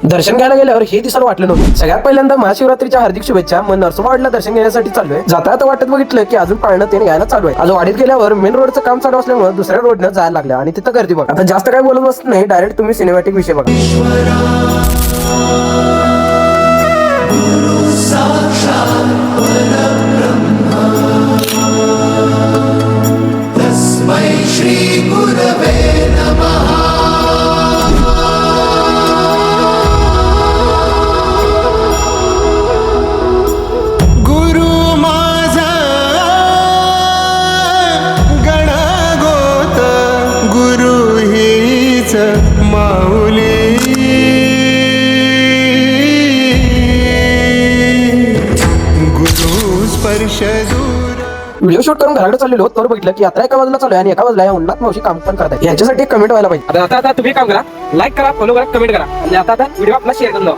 दर्शन घ्यायला गेल्यावर हे दिसायला वाटलं नव्हतं. सगळ्यात पहिल्यांदा महाशिवरात्रीच्या हार्दिक शुभेच्छा. मग नरसोबावाडीला दर्शन घेण्यासाठी चाललोय. जाता आता वाटत बघितलं की अजून पाळणं ते घ्यायला चालू आहे. आज वाडीत गेल्यावर मेन रोडचं काम चालू असल्यामुळे दुसऱ्या रोडनं जायला लागलं आणि तिथं गर्दी बघा. आता जास्त काय बोलत बसत नाही, डायरेक्ट तुम्ही सिनेमॅटिक विषय बघा. माऊली गुरु स्पर्श दूर. व्हिडिओ शूट करून घराकडे चाललेलो तर बघितलं की यात्रा एका बाजूला चालू आहे आणि एका बाजूला या उन्हात मावशी काम पण करतात. यांच्यासाठी एक कमेंट व्हायला पाहिजे. आता तुम्ही काम करा, लाईक करा, फॉलो करा, कमेंट करा आणि आता व्हिडिओ आपला शेअर करून